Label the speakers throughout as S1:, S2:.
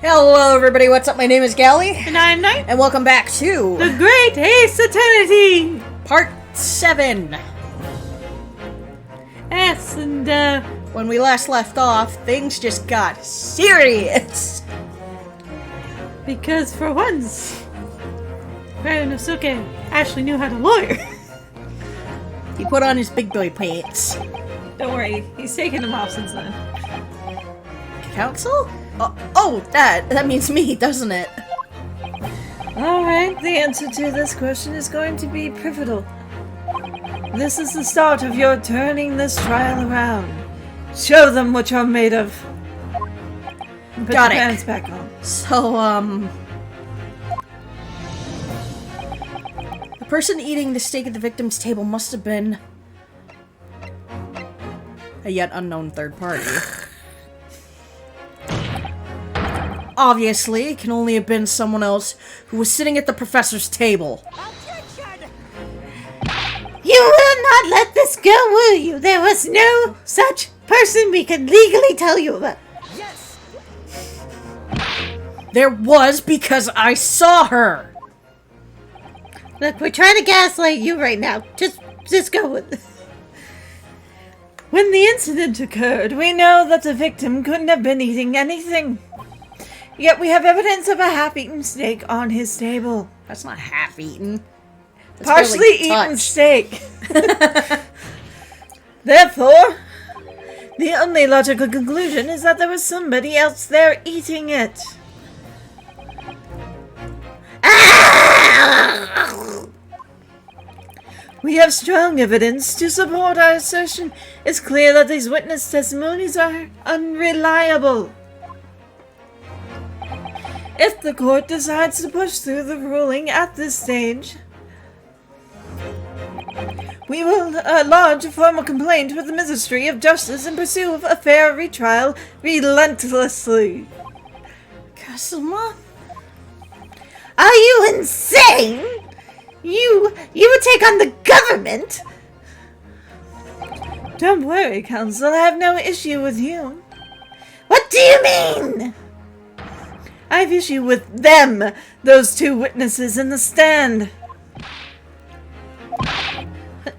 S1: Hello everybody, what's up? My name is Gally.
S2: And I'm Knight.
S1: And welcome back to...
S2: The Great Ace Eternity!
S1: Part 7.
S2: Yes, and
S1: when we last left off, things just got serious.
S2: Because for once, Ryunosuke actually knew how to lawyer.
S1: He put on his big boy pants.
S2: Don't worry, he's taken them off since then.
S1: Council? That means me, doesn't it?
S3: Alright, the answer to this question is going to be pivotal. This is the start of your turning this trial around. Show them what you're made of. And put
S1: Got
S3: your
S1: it.
S3: pants back on.
S1: So, the person eating the steak at the victim's table must have been a yet unknown third party. Obviously, it can only have been someone else who was sitting at the professor's table.
S2: You will not let this go, will you? There was no such person we can legally tell you about.
S4: Yes!
S1: There was, because I saw her!
S2: Look, we're trying to gaslight you right now. Just go with it.
S3: When the incident occurred, we know that the victim couldn't have been eating anything. Yet we have evidence of a half-eaten steak on his table.
S1: That's not half-eaten. That's
S3: Partially
S1: barely
S3: eaten
S1: touched.
S3: steak. Therefore, the only logical conclusion is that there was somebody else there eating it. We have strong evidence to support our assertion. It's clear that these witness testimonies are unreliable. If the court decides to push through the ruling at this stage, we will lodge a formal complaint with the Ministry of Justice and pursue a fair retrial relentlessly.
S1: Kasuma?
S2: Are you insane? You would take on the government?
S3: Don't worry, Counsel, I have no issue with you.
S2: What do you mean?
S3: I have issue with them, those two witnesses in the stand.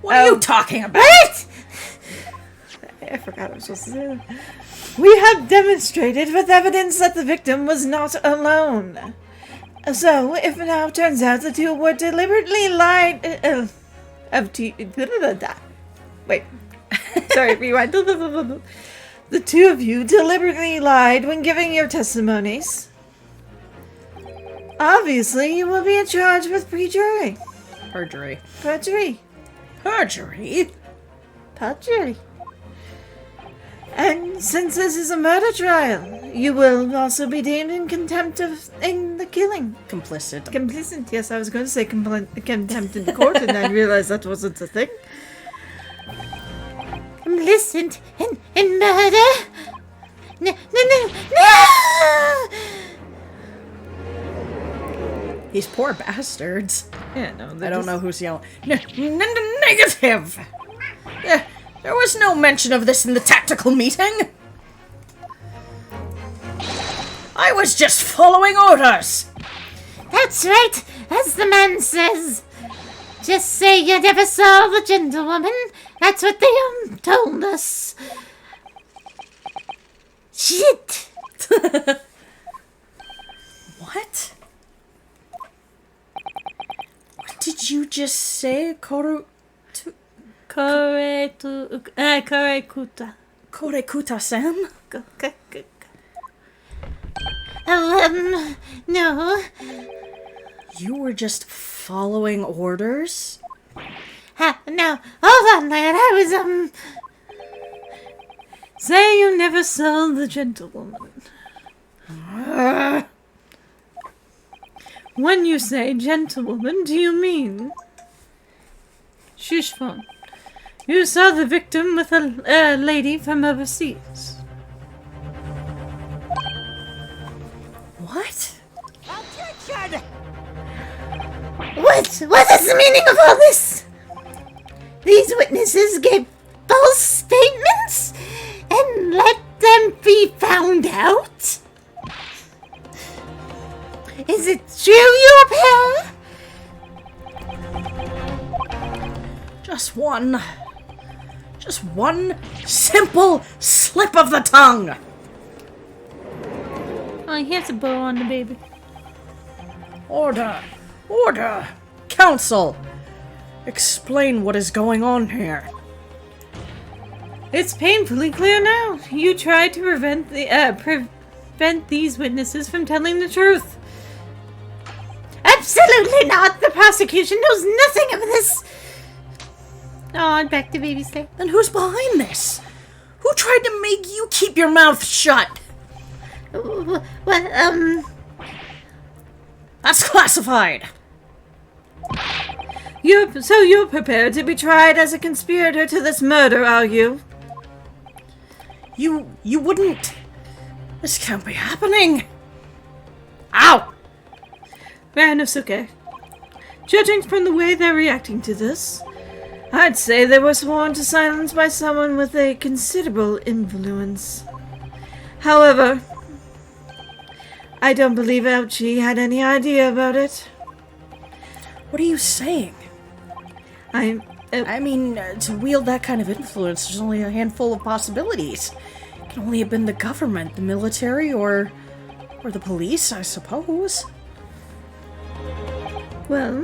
S1: What are you talking about?
S2: What?
S3: I forgot I was supposed to say that. We have demonstrated with evidence that the victim was not alone. So, if it now turns out the two were deliberately lied... Wait. Sorry, rewind. The two of you deliberately lied when giving your testimonies. Obviously, you will be charged with perjury.
S1: Perjury.
S3: Perjury.
S1: Perjury?
S3: Perjury. And since this is a murder trial, you will also be deemed in contempt in the killing.
S1: Complicit.
S3: Complicit. Yes, I was going to say contempt in court, and I realized that wasn't a thing.
S2: Complicit in murder? No!
S1: These poor bastards.
S3: Yeah, no,
S1: I don't know who's yelling. Negative! There was no mention of this in the tactical meeting. I was just following orders.
S2: That's right, as the man says. Just say you never saw the gentlewoman. That's what they told us. Shit!
S1: What? What did you just say,
S2: Korekuta.
S1: Korekuta-san?
S2: No.
S1: You were just following orders?
S2: No, hold on, lad. I was,
S3: Say you never saw the gentlewoman. When you say gentlewoman, do you mean... Shishfon, you saw the victim with a lady from overseas.
S1: What?
S4: Objection!
S2: What is the meaning of all this? These witnesses gave false statements and let them be found out? Is it true you appear?
S1: Just one simple slip of the tongue.
S2: Oh, he has a bow on the baby.
S1: Order! Order! Council! Explain what is going on here.
S3: It's painfully clear now. You tried to prevent these witnesses from telling the truth.
S2: Absolutely not! The prosecution knows nothing of this! Oh, and back to baby stay.
S1: Then who's behind this? Who tried to make you keep your mouth shut?
S2: Well,
S1: That's classified.
S3: You're prepared to be tried as a conspirator to this murder, are you?
S1: You wouldn't. This can't be happening. Ow!
S3: Ranosuke, judging from the way they're reacting to this, I'd say they were sworn to silence by someone with a considerable influence. However, I don't believe Ouchie had any idea about it.
S1: What are you saying? I mean, to wield that kind of influence, there's only a handful of possibilities. It can only have been the government, the military, or the police, I suppose.
S3: Well,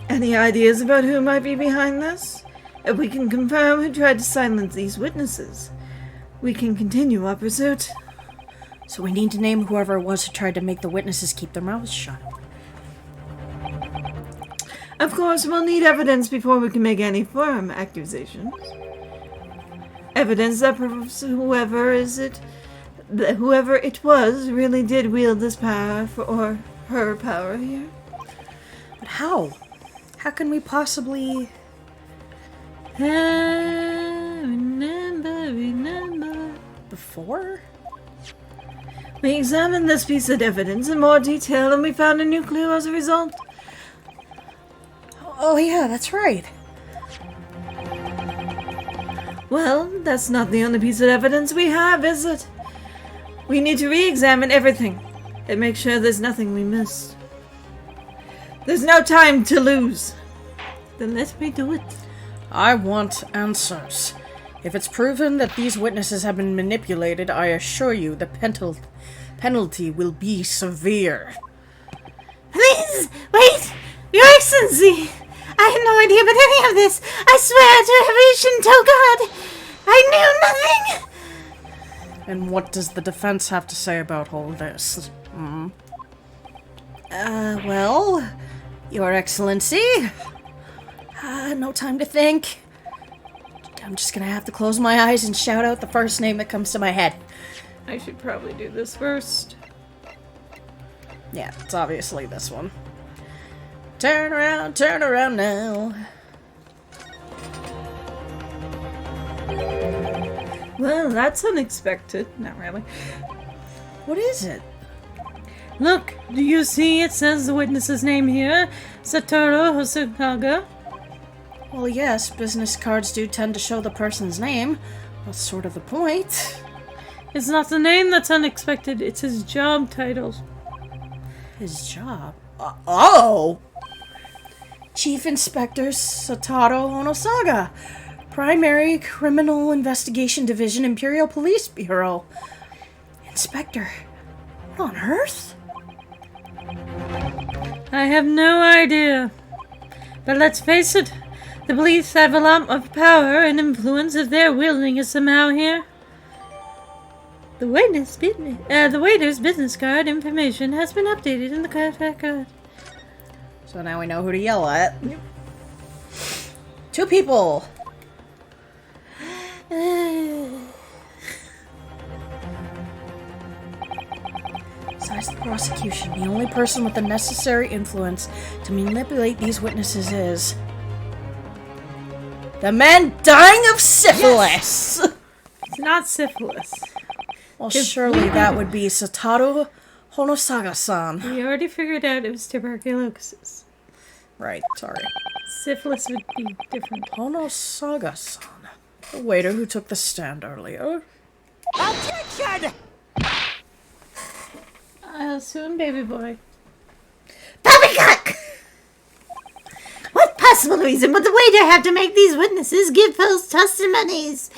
S3: any ideas about who might be behind this? If we can confirm who tried to silence these witnesses, we can continue our pursuit.
S1: So we need to name whoever it was who tried to make the witnesses keep their mouths shut.
S3: Of course, we'll need evidence before we can make any firm accusations. Evidence that proves whoever it was really did wield this power or her power here.
S1: But how? How can we possibly...
S3: Remember.
S1: Before?
S3: We examined this piece of evidence in more detail and we found a new clue as a result.
S1: Oh yeah, that's right.
S3: Well, that's not the only piece of evidence we have, is it? We need to re-examine everything and make sure there's nothing we missed. There's no time to lose. Then let me do it.
S1: I want answers. If it's proven that these witnesses have been manipulated, I assure you the penalty will be severe.
S2: Please, wait! Your Excellency! I had no idea about any of this! I swear to Shinto God! I knew nothing!
S1: And what does the defense have to say about all this? Well, Your Excellency, no time to think. I'm just gonna have to close my eyes and shout out the first name that comes to my head.
S3: I should probably do this first.
S1: Yeah, it's obviously this one. Turn around now.
S3: Well, that's unexpected. Not really.
S1: What is it?
S3: Look, do you see it says the witness's name here? Satoru Hosokaga.
S1: Well, yes, business cards do tend to show the person's name. That's sort of the point.
S3: It's not the name that's unexpected, it's his job title.
S1: His job? Oh! Chief Inspector Satoru Honosaga, Primary Criminal Investigation Division, Imperial Police Bureau. Inspector, what on earth?
S3: I have no idea. But let's face it, the police have a lot of power and influence if they're wielding it somehow here. The waiter's business card information has been updated in the contract card.
S1: So now we know who to yell at. Two people. Besides the prosecution, the only person with the necessary influence to manipulate these witnesses is... the man dying of syphilis! Yes!
S3: It's not syphilis.
S1: Well, surely that would be Satoru Honosaga-san.
S3: We already figured out it was tuberculosis.
S1: Right, sorry.
S3: Syphilis would be different.
S1: Honosaga-san. The waiter who took the stand earlier.
S4: Objection!
S3: Soon, baby boy.
S2: Poppycock! What possible reason would the waiter have to make these witnesses give false testimonies?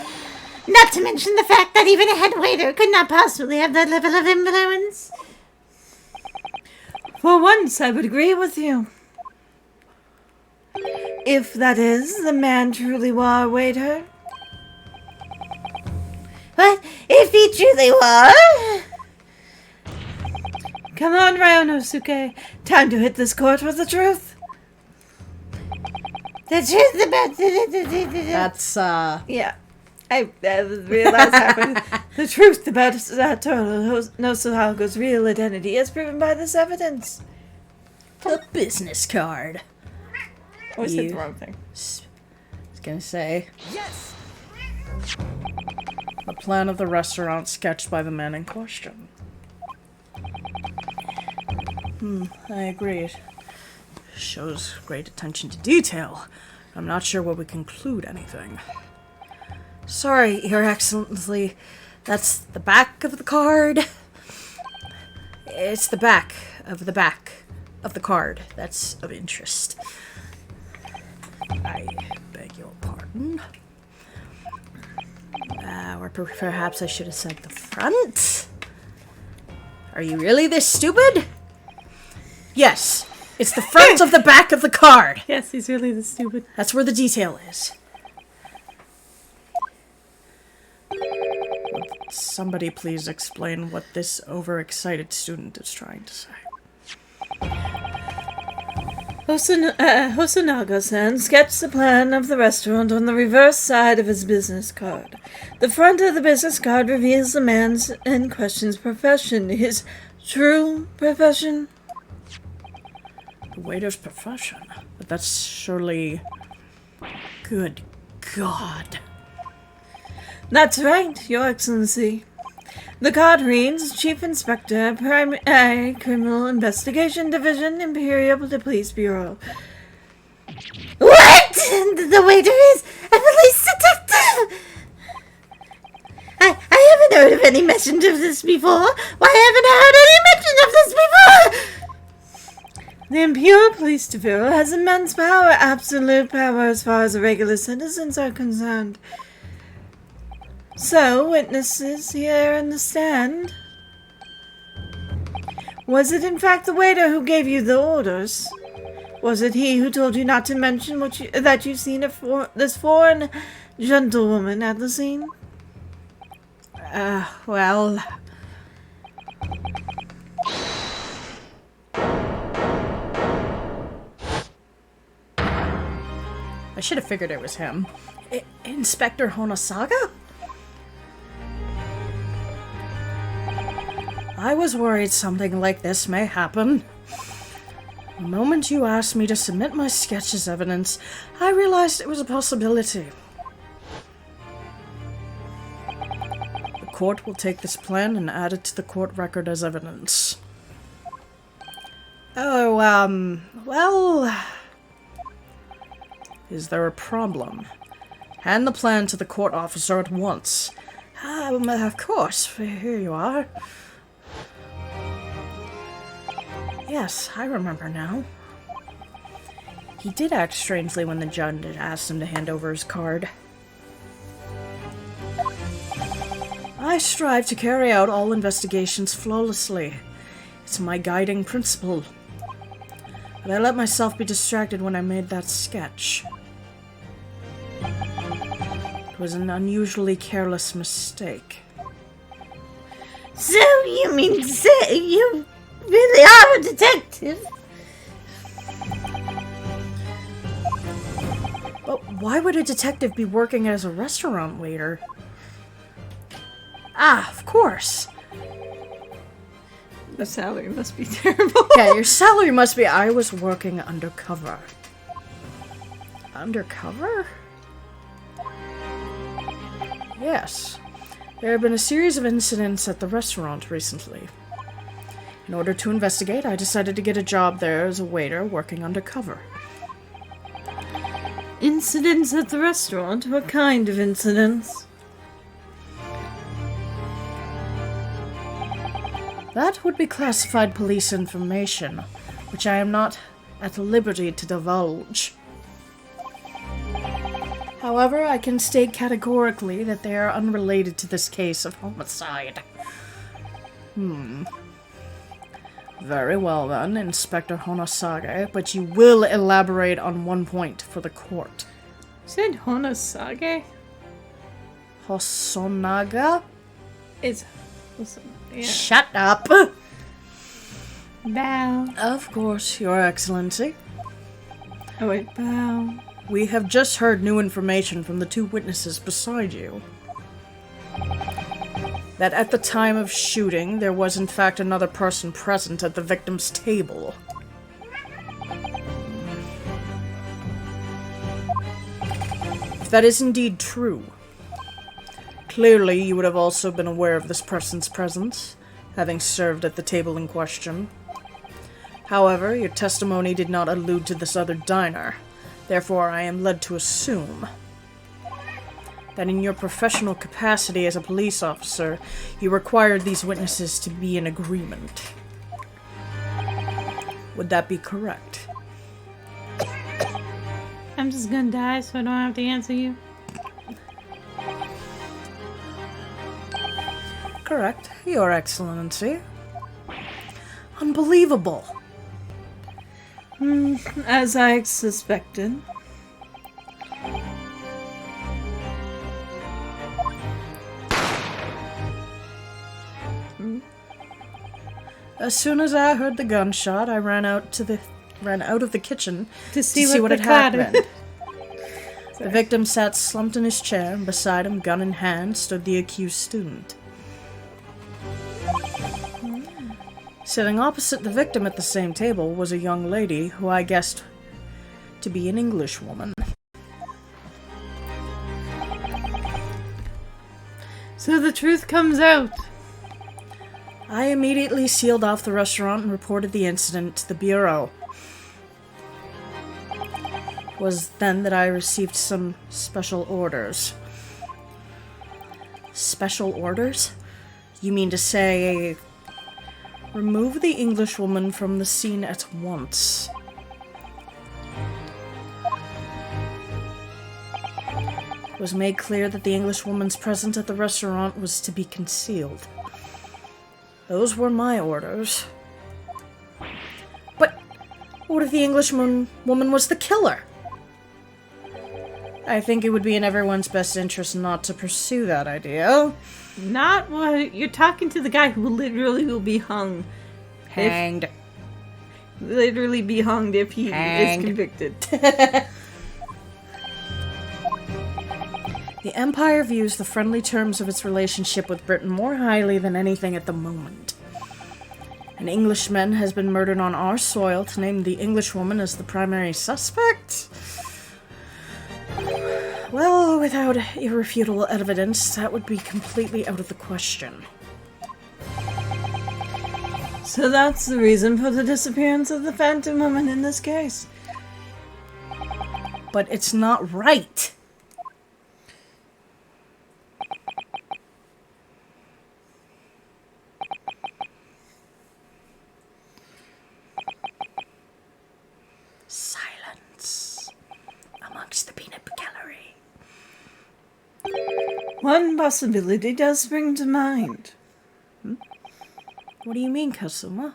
S2: Not to mention the fact that even a head waiter could not possibly have that level of influence.
S3: For once, I would agree with you. If that is, the man truly were a waiter.
S2: What? If he truly were?
S3: Come on, Ryonosuke. Time to hit this court with the truth.
S2: The truth about
S1: That's,
S3: Yeah. I realized happened. The truth about Satoru Nosuhago's real identity is proven by this evidence.
S1: the business card.
S3: I said
S1: You-
S3: the wrong thing.
S1: I was gonna say,
S4: Yes!
S1: the plan of the restaurant sketched by the man in question. I agreed. Shows great attention to detail. I'm not sure what would conclude anything. Sorry, Your Excellency. That's the back of the card. It's the back of the card that's of interest. I beg your pardon. Or perhaps I should have said the front? Are you really this stupid? Yes, it's the front of the back of the card.
S3: Yes, he's really this stupid.
S1: That's where the detail is. Would somebody please explain what this overexcited student is trying to say?
S3: Hosonaga-san sketched the plan of the restaurant on the reverse side of his business card. The front of the business card reveals the man's in question's profession, his true profession.
S1: The waiter's profession? But that's surely... Good God.
S3: That's right, Your Excellency. The card reads, Chief Inspector, Criminal Investigation Division, Imperial Police Bureau.
S2: What? The waiter is a police detective! I haven't heard of any mention of this before. Why haven't I heard any mention of this before?
S3: The Imperial Police Bureau has immense power, absolute power as far as the regular citizens are concerned. So, witnesses here in the stand. Was it in fact the waiter who gave you the orders? Was it he who told you not to mention that you've seen this foreign gentlewoman at the scene?
S1: Well... I should have figured it was him. Inspector Honosaga? I was worried something like this may happen. The moment you asked me to submit my sketch as evidence, I realized it was a possibility. The court will take this plan and add it to the court record as evidence. Oh, well... Is there a problem? Hand the plan to the court officer at once. Of course. Here you are. Yes, I remember now. He did act strangely when the judge asked him to hand over his card. I strive to carry out all investigations flawlessly. It's my guiding principle. But I let myself be distracted when I made that sketch. It was an unusually careless mistake.
S2: So you mean to say you really are a detective?
S1: But why would a detective be working as a restaurant waiter? Ah, of course.
S3: The salary must be terrible.
S1: Yeah, your salary must be... I was working undercover. Undercover? Yes. There have been a series of incidents at the restaurant recently. In order to investigate, I decided to get a job there as a waiter working undercover.
S3: Incidents at the restaurant? What kind of incidents?
S1: That would be classified police information, which I am not at liberty to divulge. However, I can state categorically that they are unrelated to this case of homicide. Very well then, Inspector Honosage, but you will elaborate on one point for the court.
S3: You said Honosage?
S1: Hosonaga?
S3: It's... yeah.
S1: Shut up!
S3: Bow.
S1: Of course, Your Excellency.
S3: Oh wait, bow.
S1: We have just heard new information from the two witnesses beside you. That at the time of shooting, there was in fact another person present at the victim's table. If that is indeed true, clearly you would have also been aware of this person's presence, having served at the table in question. However, your testimony did not allude to this other diner. Therefore, I am led to assume that in your professional capacity as a police officer, you required these witnesses to be in agreement. Would that be correct?
S2: I'm just gonna die so I don't have to answer you.
S1: Correct, Your Excellency. Unbelievable.
S3: As I suspected.
S1: As soon as I heard the gunshot, I ran out of the kitchen
S3: To see
S1: what had
S3: occurred.
S1: happened. The victim sat slumped in his chair, and beside him, gun in hand, stood the accused student. Sitting opposite the victim at the same table was a young lady who I guessed to be an Englishwoman.
S3: So the truth comes out.
S1: I immediately sealed off the restaurant and reported the incident to the Bureau. It was then that I received some special orders. Special orders? You mean to say... remove the Englishwoman from the scene at once. It was made clear that the Englishwoman's presence at the restaurant was to be concealed. Those were my orders. But what if the Englishwoman was the killer? I think it would be in everyone's best interest not to pursue that idea.
S3: Not what you're talking to the guy who literally will be hung.
S1: Hanged.
S3: Literally be hunged if he
S1: Hanged.
S3: is convicted.
S1: The Empire views the friendly terms of its relationship with Britain more highly than anything at the moment. An Englishman has been murdered on our soil to name the Englishwoman as the primary suspect? Well, without irrefutable evidence, that would be completely out of the question.
S3: So that's the reason for the disappearance of the Phantom Woman in this case.
S1: But it's not right. Silence amongst the peanut gallery.
S3: One possibility does spring to mind.
S1: What do you mean, Kasuma?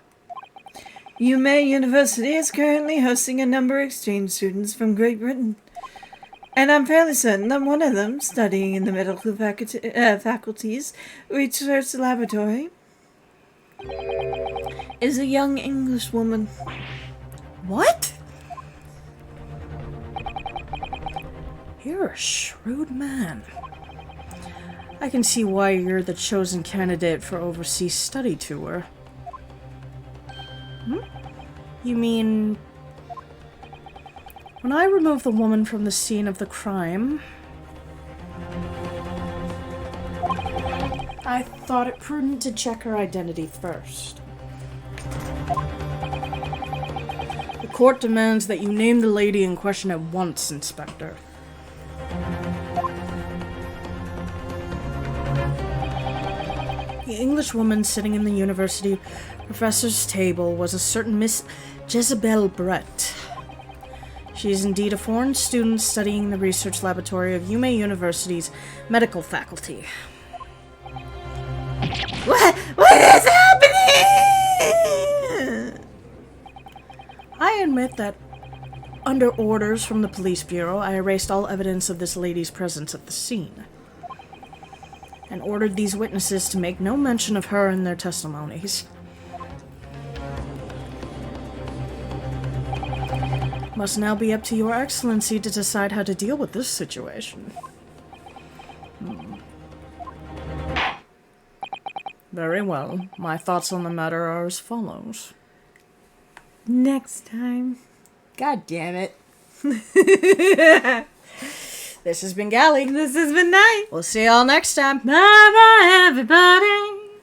S3: Yume University is currently hosting a number of exchange students from Great Britain. And I'm fairly certain that one of them, studying in the medical faculty's research laboratory, is a young Englishwoman.
S1: What? You're a shrewd man. I can see why you're the chosen candidate for overseas study tour. You mean... when I removed the woman from the scene of the crime, I thought it prudent to check her identity first. The court demands that you name the lady in question at once, Inspector. The English woman sitting in the university professor's table was a certain Miss Jezebel Brett. She is indeed a foreign student studying the research laboratory of Yume University's medical faculty.
S2: What is happening?
S1: I admit that under orders from the police bureau, I erased all evidence of this lady's presence at the scene, and ordered these witnesses to make no mention of her in their testimonies. Must now be up to your excellency to decide how to deal with this situation. Very well. My thoughts on the matter are as follows.
S3: Next time.
S1: God damn it. This has been Gally.
S3: This has been Night.
S1: We'll see y'all next time.
S3: Bye bye, everybody.